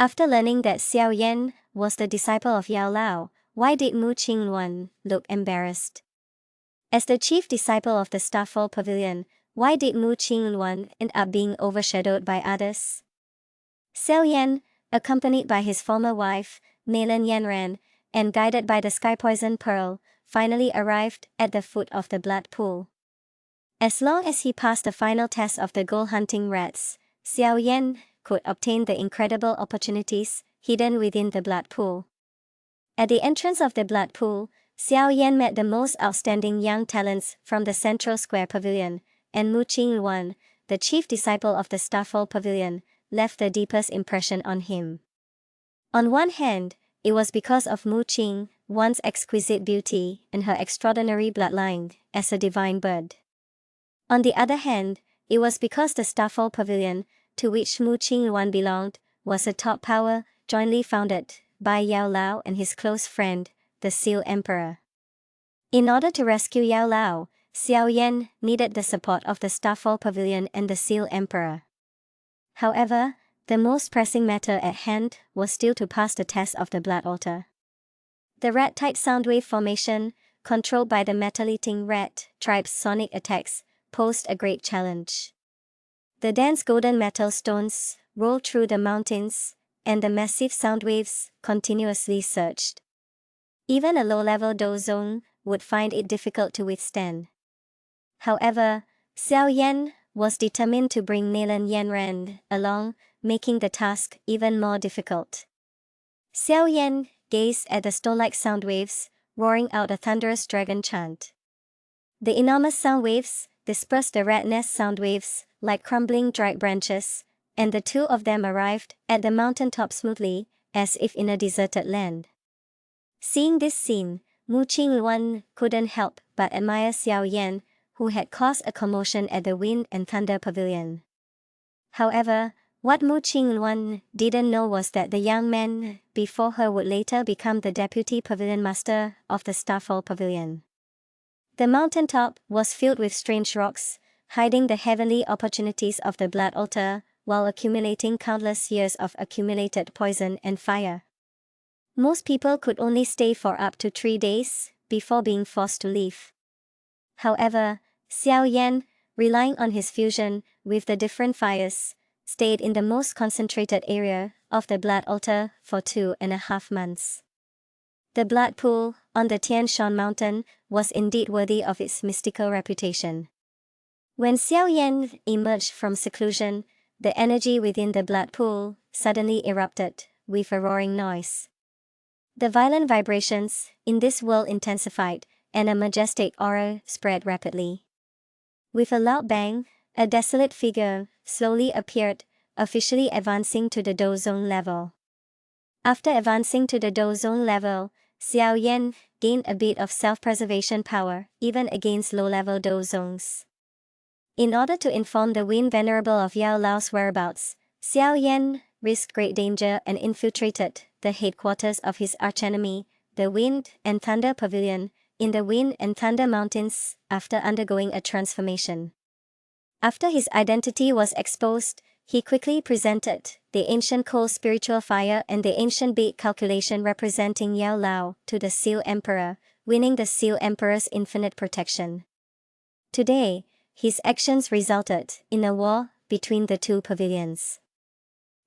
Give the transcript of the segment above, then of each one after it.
After learning that Xiao Yan was the disciple of Yao Lao, why did Mu Qingluan look embarrassed? As the chief disciple of the Disciple Pavilion, why did Mu Qingluan end up being overshadowed by others? Xiao Yan, accompanied by his former wife, Nailan Yanran, and guided by the Sky Poison Pearl, finally arrived at the foot of the blood pool. As long as he passed the final test of the gold-hunting rats, Xiao Yan could obtain the incredible opportunities hidden within the blood pool. At the entrance of the blood pool, Xiao Yan met the most outstanding young talents from the Central Square Pavilion, and Mu Qingluan, the chief disciple of the Disciple Pavilion, left the deepest impression on him. On one hand, it was because of Mu Qingluan's exquisite beauty and her extraordinary bloodline as a divine bird. On the other hand, it was because the Disciple Pavilion, to which Mu Qingluan belonged, was a top power jointly founded by Yao Lao and his close friend, the Seal Emperor. In order to rescue Yao Lao, Xiao Yan needed the support of the Disciple Pavilion and the Seal Emperor. However, the most pressing matter at hand was still to pass the test of the blood altar. The rat-tight soundwave formation, controlled by the metal-eating rat tribe's sonic attacks, posed a great challenge. The dense golden metal stones rolled through the mountains, and the massive sound waves continuously surged. Even a low-level dozong would find it difficult to withstand. However, Xiao Yan was determined to bring Nailan Yanran along, making the task even more difficult. Xiao Yan gazed at the stone-like sound waves, roaring out a thunderous dragon chant. The enormous sound waves dispersed the rat nest sound waves like crumbling dried branches, and the two of them arrived at the mountaintop smoothly, as if in a deserted land. Seeing this scene, Mu Qingluan couldn't help but admire Xiao Yan, who had caused a commotion at the Wind and Thunder Pavilion. However, what Mu Qingluan didn't know was that the young man before her would later become the deputy pavilion master of the Disciple Pavilion. The mountaintop was filled with strange rocks, hiding the heavenly opportunities of the blood altar, while accumulating countless years of accumulated poison and fire. Most people could only stay for up to 3 days before being forced to leave. However, Xiao Yan, relying on his fusion with the different fires, stayed in the most concentrated area of the blood altar for 2.5 months. The blood pool on the Tian Shan mountain was indeed worthy of its mystical reputation. When Xiao Yan emerged from seclusion, the energy within the blood pool suddenly erupted with a roaring noise. The violent vibrations in this world intensified, and a majestic aura spread rapidly. With a loud bang, a desolate figure slowly appeared, officially advancing to the dozong level. After advancing to the dozong level, Xiao Yan gained a bit of self-preservation power, even against low-level dozongs. In order to inform the Wind Venerable of Yao Lao's whereabouts, Xiao Yan risked great danger and infiltrated the headquarters of his archenemy, the Wind and Thunder Pavilion, in the Wind and Thunder Mountains, after undergoing a transformation. After his identity was exposed, he quickly presented the ancient cold spiritual fire and the ancient beat calculation representing Yao Lao to the Seal Emperor, winning the Seal Emperor's infinite protection. Today, his actions resulted in a war between the two pavilions.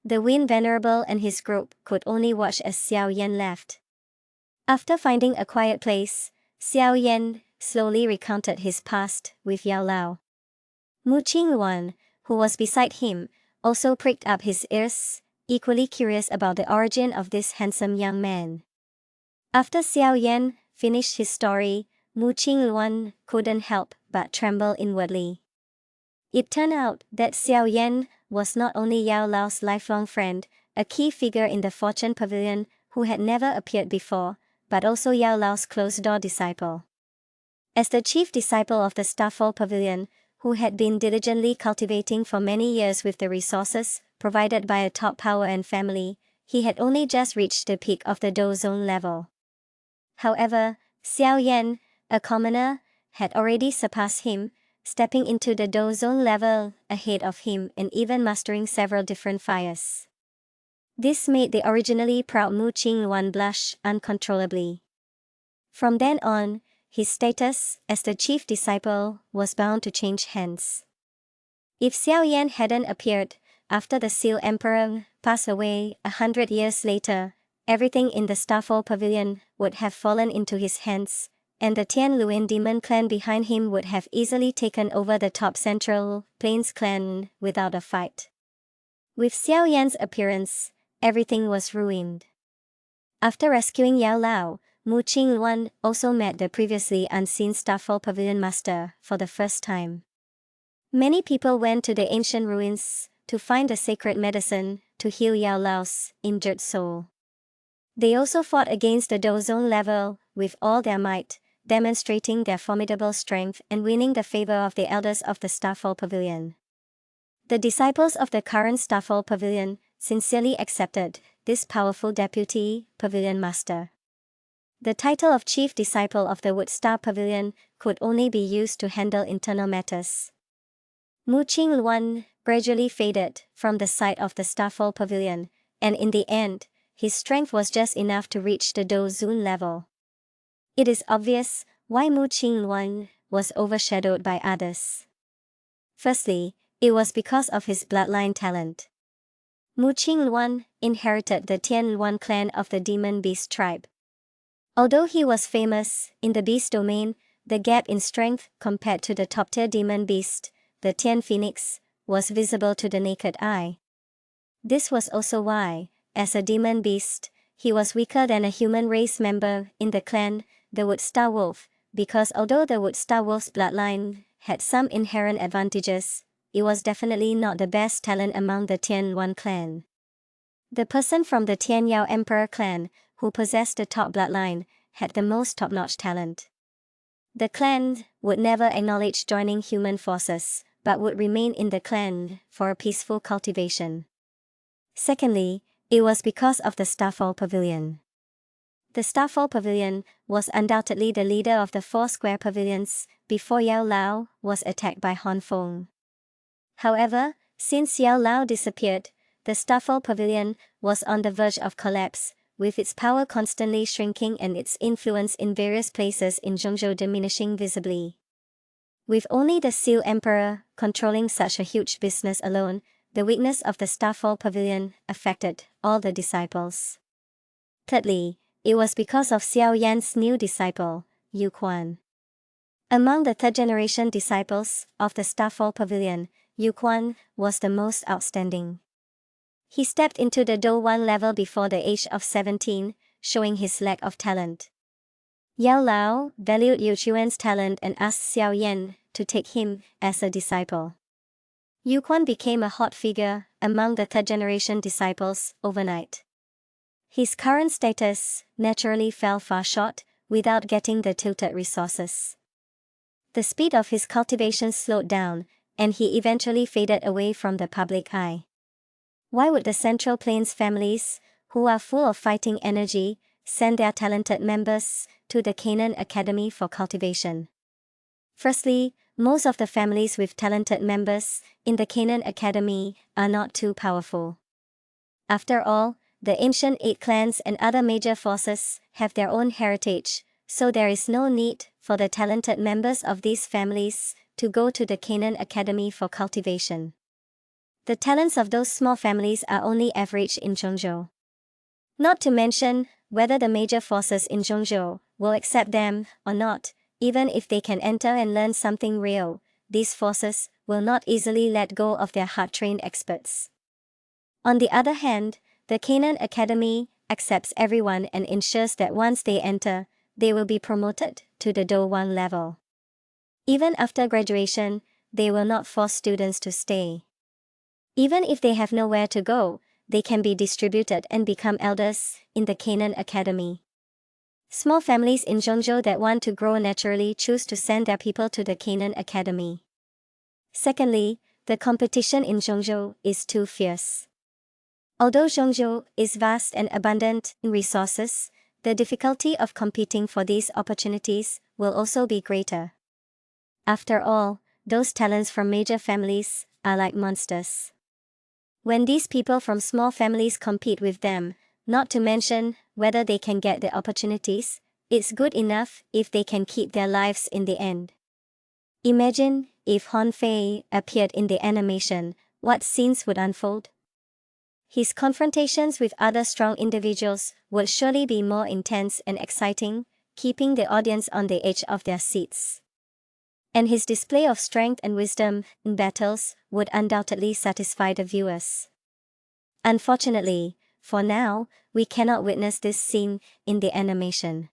The Wind Venerable and his group could only watch as Xiao Yan left. After finding a quiet place, Xiao Yan slowly recounted his past with Yao Lao. Mu Qingluan, who was beside him, also pricked up his ears, equally curious about the origin of this handsome young man. After Xiao Yan finished his story, Mu Qingluan couldn't help but tremble inwardly. It turned out that Xiao Yan was not only Yao Lao's lifelong friend, a key figure in the Fortune Pavilion who had never appeared before, but also Yao Lao's closed-door disciple. As the chief disciple of the Disciple Pavilion, who had been diligently cultivating for many years with the resources provided by a top power and family, he had only just reached the peak of the dozong level. However, Xiao Yan, a commoner, had already surpassed him, stepping into the dozong level ahead of him and even mastering several different fires. This made the originally proud Mu Qingluan blush uncontrollably. From then on, his status as the chief disciple was bound to change hands. If Xiao Yan hadn't appeared, after the Seal Emperor passed away 100 years later, everything in the Starfall Pavilion would have fallen into his hands, and the Tianluan demon clan behind him would have easily taken over the top Central Plains clan without a fight. With Xiao Yan's appearance, everything was ruined. After rescuing Yao Lao, Mu Qingluan also met the previously unseen Starfall Pavilion master for the first time. Many people went to the ancient ruins to find a sacred medicine to heal Yao Lao's injured soul. They also fought against the Dozone level with all their might, demonstrating their formidable strength and winning the favor of the elders of the Starfall Pavilion. The disciples of the current Starfall Pavilion sincerely accepted this powerful deputy pavilion master. The title of Chief Disciple of the Wood Star Pavilion could only be used to handle internal matters. Mu Qingluan gradually faded from the sight of the Starfall Pavilion, and in the end, his strength was just enough to reach the Dozun level. It is obvious why Mu Qingluan was overshadowed by others. Firstly, it was because of his bloodline talent. Mu Qingluan inherited the Tianluan clan of the Demon Beast tribe. Although he was famous in the beast domain, the gap in strength compared to the top-tier demon beast, the Tian Phoenix, was visible to the naked eye. This was also why, as a demon beast, he was weaker than a human race member in the clan, the Wood Star Wolf, because although the Wood Star Wolf's bloodline had some inherent advantages, it was definitely not the best talent among the Tianluan clan. The person from the Tian Yao Emperor clan, who possessed the top bloodline, had the most top-notch talent. The clan would never acknowledge joining human forces, but would remain in the clan for a peaceful cultivation. Secondly, it was because of the Starfall Pavilion. The Starfall Pavilion was undoubtedly the leader of the four square pavilions before Yao Lao was attacked by Han Feng. However, since Yao Lao disappeared, the Starfall Pavilion was on the verge of collapse, with its power constantly shrinking and its influence in various places in Zhongzhou diminishing visibly. With only the Seal Emperor controlling such a huge business alone, the weakness of the Starfall Pavilion affected all the disciples. Thirdly, it was because of Xiao Yan's new disciple, Yu Quan. Among the third-generation disciples of the Starfall Pavilion, Yu Quan was the most outstanding. He stepped into the Do 1 level before the age of 17, showing his lack of talent. Yao Lao valued Yu Quan's talent and asked Xiao Yan to take him as a disciple. Yu Quan became a hot figure among the third-generation disciples overnight. His current status naturally fell far short, without getting the tilted resources. The speed of his cultivation slowed down, and he eventually faded away from the public eye. Why would the Central Plains families, who are full of fighting energy, send their talented members to the Canaan Academy for cultivation? Firstly, most of the families with talented members in the Canaan Academy are not too powerful. After all, the ancient 8 clans and other major forces have their own heritage, so there is no need for the talented members of these families to go to the Canaan Academy for cultivation. The talents of those small families are only average in Zhongzhou. Not to mention whether the major forces in Zhongzhou will accept them or not. Even if they can enter and learn something real, these forces will not easily let go of their hard-trained experts. On the other hand, the Canaan Academy accepts everyone and ensures that once they enter, they will be promoted to the Do 1 level. Even after graduation, they will not force students to stay. Even if they have nowhere to go, they can be distributed and become elders in the Canaan Academy. Small families in Zhongzhou that want to grow naturally choose to send their people to the Canaan Academy. Secondly, the competition in Zhongzhou is too fierce. Although Zhongzhou is vast and abundant in resources, the difficulty of competing for these opportunities will also be greater. After all, those talents from major families are like monsters. When these people from small families compete with them, not to mention whether they can get the opportunities, it's good enough if they can keep their lives in the end. Imagine if Han Fei appeared in the animation, what scenes would unfold? His confrontations with other strong individuals would surely be more intense and exciting, keeping the audience on the edge of their seats. And his display of strength and wisdom in battles would undoubtedly satisfy the viewers. Unfortunately, for now, we cannot witness this scene in the animation.